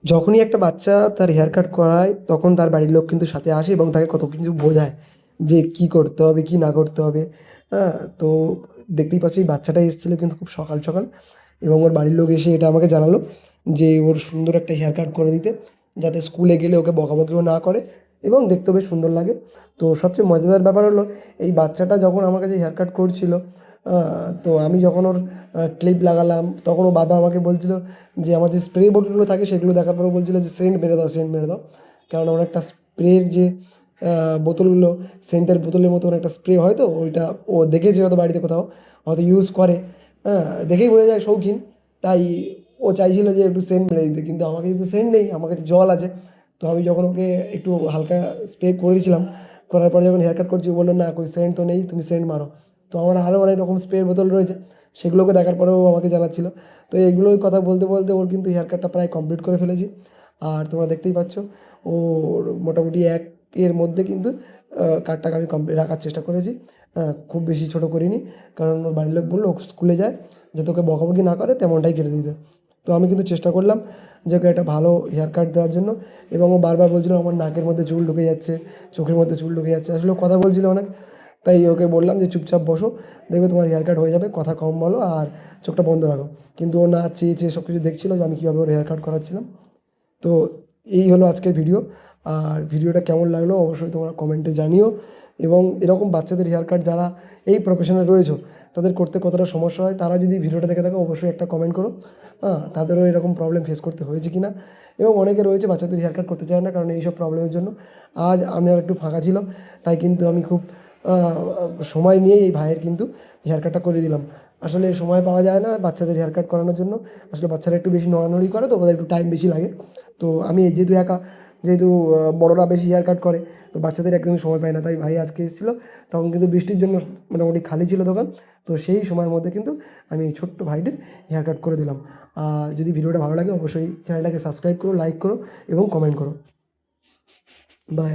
যখনই একটা বাচ্চা তার হেয়ার কাট করায় তখন তার বাড়ির লোক কিন্তু সাথে আসে এবং তাকে কত কিছু বোঝায় যে কী করতে হবে কী না করতে হবে। হ্যাঁ, তো দেখতেই পাচ্ছি এই বাচ্চাটা এসেছিলো কিন্তু খুব সকাল সকাল, এবং ওর বাড়ির লোক এসে এটা আমাকে জানালো যে ওর সুন্দর একটা হেয়ার কাট করে দিতে, যাতে স্কুলে গেলে ওকে বকাবকিও না করে এবং দেখতেও বেশ সুন্দর লাগে। তো সবচেয়ে মজাদার ব্যাপার হলো এই বাচ্চাটা যখন আমার কাছে হেয়ার কাট করছিল, তো আমি যখন ওর ক্লিপ লাগালাম তখন ওর বাবা আমাকে বলছিল যে আমার যে স্প্রে বোতলগুলো থাকে সেগুলো দেখার পরেও বলছিল যে সেন্ট মেরে দাও, সেন্ট মেরে দাও। কারণ অনেকটা স্প্রের যে বোতলগুলো, সেন্টের বোতলের মতো একটা স্প্রে হয়, তো ওইটা ও দেখেছে হয়তো বাড়িতে কোথাও, হয়তো ইউজ করে। হ্যাঁ, দেখেই বোঝা যায় শৌখিন। তাই ও চাইছিল যে একটু সেন্ট মেরে দিতে, কিন্তু আমার কাছে তো সেন্ট নেই, আমার কাছে জল আছে। তো আমি যখন ওকে একটু হালকা স্প্রে করেছিলাম, করার পরে যখন হেয়ার কাট করছি ও বললো না কই সেন্ট তো নেই, তুমি সেন্ট মারো। তো আমার আরও অনেক রকম স্প্রের বোতল রয়েছে, সেগুলোকে দেখার পরেও ও আমাকে জানাচ্ছিল। তো এগুলোই কথা বলতে বলতে ওর কিন্তু হেয়ার কাটটা প্রায় কমপ্লিট করে ফেলেছি। আর তোমরা দেখতেই পাচ্ছ ওর মোটামুটি এর মধ্যে কিন্তু কাটটাকে আমি কমপ্লিট রাখার চেষ্টা করেছি। খুব বেশি ছোটো করিনি, কারণ ওর বাড়ির লোক বললো ও স্কুলে যায়, যাতে ওকে বকাবকি না করে তেমনটাই কেটে দিতে। তো আমি কিন্তু চেষ্টা করলাম যে ওকে একটা ভালো হেয়ার কাট দেওয়ার জন্য, এবং ও বারবার বলছিল আমার নাকের মধ্যে চুল ঢুকে যাচ্ছে, চোখের মধ্যে চুল ঢুকে যাচ্ছে, আসলে ও কথা বলছিল অনেক। তাই ওকে বললাম যে চুপচাপ বসো, দেখবে তোমার হেয়ার কাট হয়ে যাবে, কথা কম বলো আর চোখটা বন্ধ রাখো। কিন্তু ও না চেয়ে চেয়ে সব কিছু দেখছিল যে আমি কীভাবে ওর হেয়ার কাট করাচ্ছিলাম। তো এই হলো আজকের ভিডিও। আর ভিডিওটা কেমন লাগলো অবশ্যই তোমরা কমেন্টে জানিও, এবং এরকম বাচ্চাদের হেয়ার কাট যারা এই প্রফেশনে রয়েছো তাদের করতে কতটা সমস্যা হয় তারা যদি ভিডিওটা দেখে থাকো অবশ্যই একটা কমেন্ট করো। হ্যাঁ, তাদেরও এরকম প্রবলেম ফেস করতে হয়েছে কি না। এবং অনেকে রয়েছে বাচ্চাদের হেয়ার কাট করতে চায় না কারণ এইসব প্রবলেমের জন্য। আজ আমি আর একটু ফাঁকা ছিলাম, তাই কিন্তু আমি খুব সময় নিয়ে এই ভাইয়ের কিন্তু হেয়ার কাটটা করে দিলাম। আসলে সময় পাওয়া যায় না বাচ্চাদের হেয়ার কাট করানোর জন্য, আসলে বাচ্চারা একটু বেশি নড়ানড়ি করে তো ওদের একটু টাইম বেশি লাগে। তো আমি যেহেতু একা, যেহেতু বড়রা বেশি হেয়ার কাট করে, তো বাচ্চাদের একদমই সময় পায় না, তাই ভাই আজকে এসেছিলো। তখন কিন্তু বৃষ্টির জন্য মোটামুটি খালি ছিল দোকান। তো সেই সময়ের মধ্যে কিন্তু আমি এই ছোট্ট ভাইটির হেয়ার কাট করে দিলাম। আর যদি ভিডিওটা ভালো লাগে অবশ্যই চ্যানেলটাকে সাবস্ক্রাইব করো, লাইক করো এবং কমেন্ট করো। বাই।